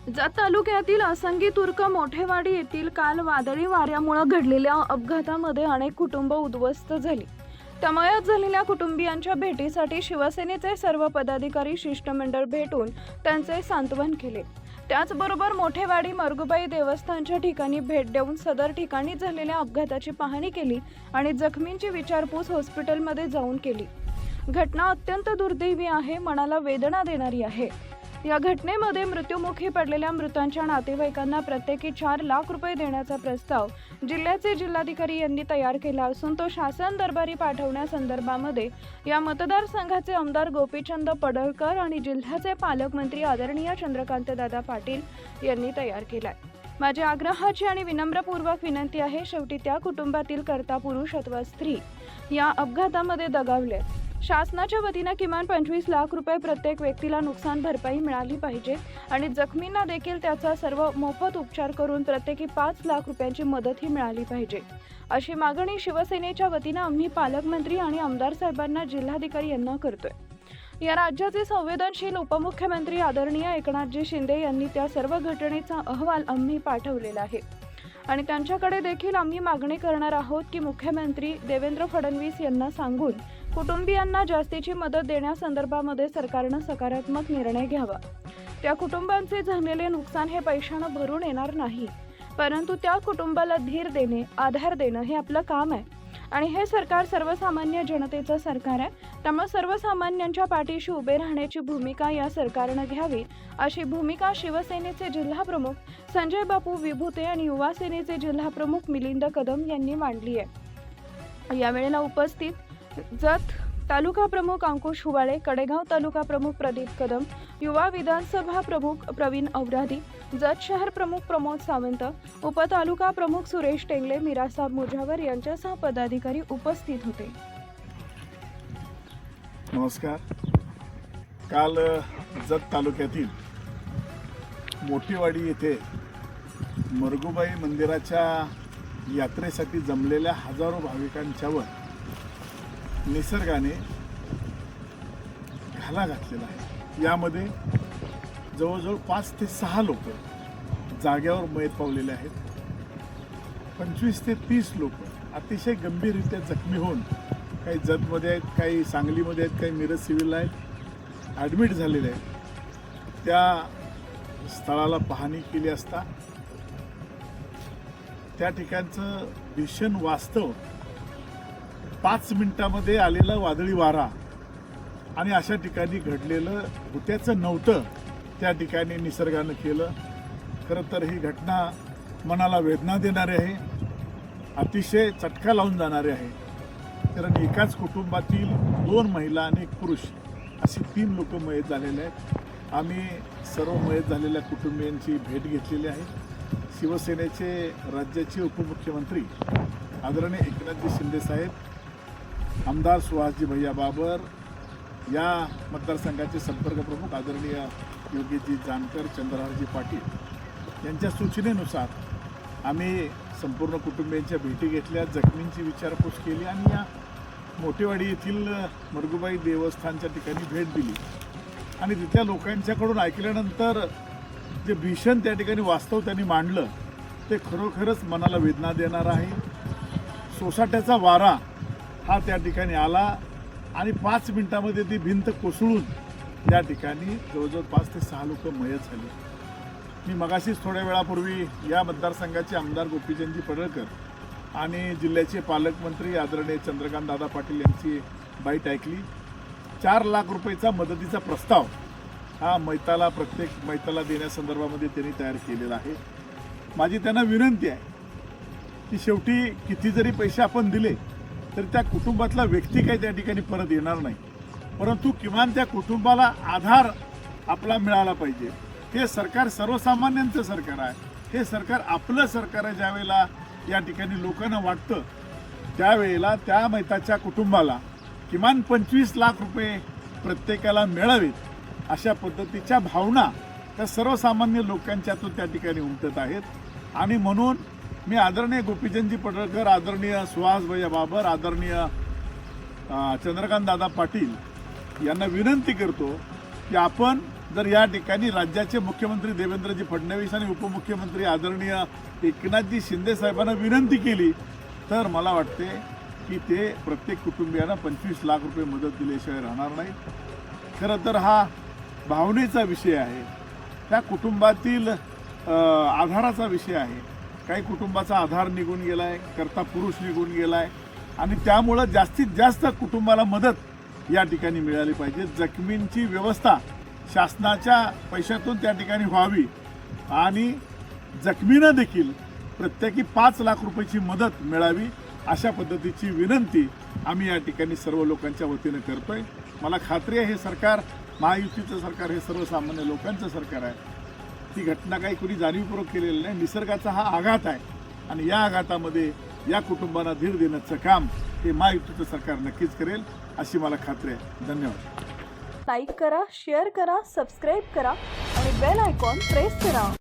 जत तालुक्यातील असंगी तुर्क मोठेवाडी येथील काल वादळी वाऱ्यामुळे घडलेल्या अपघातामध्ये अनेक कुटुंब उद्ध्वस्त झाली। त्यामुळे झालेल्या कुटुंबियांच्या भेटीसाठी शिवसेनेचे सर्व पदाधिकारी शिष्टमंडळ भेटून त्यांचे सांत्वन केले। त्याचबरोबर मोठेवाडी मरगुबाई देवस्थानच्या ठिकाणी भेट देऊन सदर ठिकाणी झालेल्या अपघाताची पाहणी केली आणि जखमींची विचारपूस हॉस्पिटलमध्ये जाऊन केली। घटना अत्यंत दुर्दैवी आहे, मनाला वेदना देणारी आहे। या घटनेमध्ये मृत्युमुखी पडलेल्या मृतांच्या नातेवाईकांना प्रत्येकी 4 लाख रुपये देण्याचा प्रस्ताव जिल्ह्याचे जिल्हाधिकारी यांनी तयार केला असून तो शासन दरबारी पाठवण्यासंदर्भामध्ये या मतदारसंघाचे आमदार गोपीचंद पडळकर आणि जिल्ह्याचे पालकमंत्री आदरणीय चंद्रकांतदादा पाटील यांनी तयार केलाय। माझ्या आग्रहाची आणि विनम्रपूर्वक विनंती आहे, शेवटी त्या कुटुंबातील कर्ता पुरुष अथवा स्त्री या अपघातामध्ये दगावले। शासनाच्या वतीने किमान 25 लाख रुपये प्रत्येक व्यक्तीला नुकसान भरपाई मिळाली पाहिजे आणि जखमींना देखील त्याचा सर्व मोफत उपचार करून प्रत्येकी 5 लाख रुपयांची मदतही मिळाली पाहिजे, अशी मागणी शिवसेनेच्या वतीने आम्ही पालकमंत्री आणि आमदार साहेबांना जिल्हाधिकारी यांना करतोय। या राज्याचे संवेदनशील उपमुख्यमंत्री आदरणीय एकनाथजी शिंदे यांनी त्या सर्व घटनेचा अहवाल आम्ही पाठवलेला आहे आणि त्यांच्याकडे देखील आम्ही मागणी करणार आहोत की मुख्यमंत्री देवेंद्र फडणवीस यांना सांगून कुटुंबियांना जास्तीची मदत देण्यासंदर्भामध्ये सरकारने सकारात्मक निर्णय घ्यावा। त्या कुटुंबांचे झालेले नुकसान हे पैशाने भरून येणार नाही, परंतु त्या कुटुंबाला धीर देणे, आधार देणे हे आपलं काम आहे आणि हे सरकार सर्वसामान्य जनतेचं सरकार आहे। त्यामुळे सर्वसामान्यांच्या पाठीशी उभे राहण्याची भूमिका या सरकारने घ्यावी, अशी भूमिका शिवसेनेचे जिल्हाप्रमुख संजय बापू विभूते आणि युवा सेनेचे जिल्हाप्रमुख मिलिंद कदम यांनी मांडली आहे। यावेळेला उपस्थित जत तालुका प्रमुख अंकुश हुवाळे, कडेगाव तालुका प्रमुख प्रदीप कदम, युवा विधानसभा प्रमुख प्रवीण औरादी, जत शहर प्रमुख प्रमोद सावंत, उपतालुका प्रमुख सुरेश टेंगले, मिरासाब मुजावर यांच्यासह पदाधिकारी उपस्थित होते। नमस्कार। काल जत तालुक्यातील मोठेवाडी येथे मरगुबाई मंदिराच्या यात्रेसाठी जमलेल्या हजारो भाविकांच्यावर निसर्गाने घाला घातलेला आहे। यामध्ये जवळजवळ 5 ते 6 लोक जाग्यावर मयत पावलेले आहेत। 25 ते 30 लोक अतिशय गंभीररित्या जखमी होऊन काही जतमध्ये आहेत, काही सांगलीमध्ये आहेत, काही मिरज सिव्हिलला आहेत, ॲडमिट झालेले आहेत। त्या स्थळाला पाहणी केली असता त्या ठिकाणचं भीषण वास्तव 5 मिनिटामध्ये आलेला वादळी वारा आणि अशा ठिकाणी घडलेलं होत्याचं नव्हतं त्या ठिकाणी निसर्गानं केलं। खरं तर ही घटना मनाला वेदना देणारी आहे, अतिशय चटका लावून जाणारी आहे। कारण एकाच कुटुंबातील 2 महिला आणि 1 पुरुष अशी 3 लोक मयत झालेले आहेत। आम्ही सर्व मयत झालेल्या कुटुंबियांची भेट घेतलेली आहे। शिवसेनेचे राज्याचे उपमुख्यमंत्री आदरणीय एकनाथजी शिंदे साहेब, आमदार सुहासजी भैया बाबर, या मतदारसंघाचे संपर्क प्रमुख आदरणीय योगीजी जानकर, चंद्रहारजी पाटील यांच्या सूचनेनुसार आम्ही संपूर्ण कुटुंबियांच्या भेटी घेतल्या, जखमींची विचारपूस केली आणि या मोठेवाडी येथील मरगुबाई देवस्थानच्या ठिकाणी भेट दिली आणि तिथल्या लोकांच्याकडून ऐकल्यानंतर जे भीषण त्या ठिकाणी वास्तव त्यांनी मांडलं ते खरोखरच मनाला वेदना देणार आहे। सोसाट्याचा वारा हा त्या ठिकाणी आला आणि 5 मिनिटामध्ये ती भिंत कोसळून त्या ठिकाणी जवळजवळ 5 ते 6 लोक मयत झाली। मी मगाशीच थोड्या वेळापूर्वी या मतदारसंघाचे आमदार गोपीचंदजी पडळकर आणि जिल्ह्याचे पालकमंत्री आदरणीय चंद्रकांतदादा पाटील यांची बाईट ऐकली। 4 लाख रुपयेचा मदतीचा प्रस्ताव हा प्रत्येक मैताला देण्यासंदर्भामध्ये त्यांनी तयार केलेला आहे। माझी त्यांना विनंती आहे की शेवटी किती जरी पैसे आपण दिले तर त्या कुटुंबातला व्यक्ती काही त्या ठिकाणी परत येणार नाही, परंतु किमान त्या कुटुंबाला आधार आपला मिळाला पाहिजे। हे सरकार सर्वसामान्यांचं सरकार आहे, हे सरकार आपलं सरकार आहे। ज्यावेळेला या ठिकाणी लोकांना वाटतं त्यावेळेला त्या मैताच्या कुटुंबाला किमान 25 लाख रुपये प्रत्येकाला मिळावेत अशा पद्धतीच्या भावना त्या सर्वसामान्य लोकांच्यातून त्या ठिकाणी उमटत आहेत। आणि म्हणून मी आदरणीय गोपीचंदजी पडळकर, आदरणीय सुहास भैया बाबर, आदरणीय चंद्रकांतदादा पाटील यांना विनंती करतो की आपण जर या ठिकाणी राज्याचे मुख्यमंत्री देवेंद्रजी फडणवीस आणि उपमुख्यमंत्री आदरणीय एकनाथजी शिंदे साहेबांना विनंती केली तर मला वाटते की ते प्रत्येक कुटुंबियांना 25 लाख रुपये मदत दिल्याशिवाय राहणार नाही. खरं तर हा भावनेचा विषय आहे, त्या कुटुंबातील आधाराचा विषय आहे. काही कुटुंबाचा आधार निघून गेला आहे, कर्ता पुरुष निघून गेला आहे आणि त्यामुळं जास्तीत जास्त कुटुंबाला मदत या ठिकाणी मिळाली पाहिजे. जखमींची व्यवस्था शासनाच्या पैशातून त्या ठिकाणी व्हावी आणि जखमींना देखील प्रत्येकी 5 लाख रुपयाची मदत मिळावी अशा पद्धतीची विनंती आम्ही या ठिकाणी सर्व लोकांच्या वतीनं करतोय. मला खात्री आहे हे सरकार, महायुतीचं सरकार हे सर्वसामान्य लोकांचं सरकार आहे. ती घटना काही कुणी जाणीवपूर्वक केलेली नाही, निसर्गाचा हा आघात आहे आणि या आघातामध्ये या कुटुंबांना धीर देण्याचं काम हे महायुतीचं सरकार नक्कीच करेल अशी मला खात्री आहे. धन्यवाद. लाईक करा, शेअर करा, सबस्क्राईब करा आणि बेल आयकॉन प्रेस करा.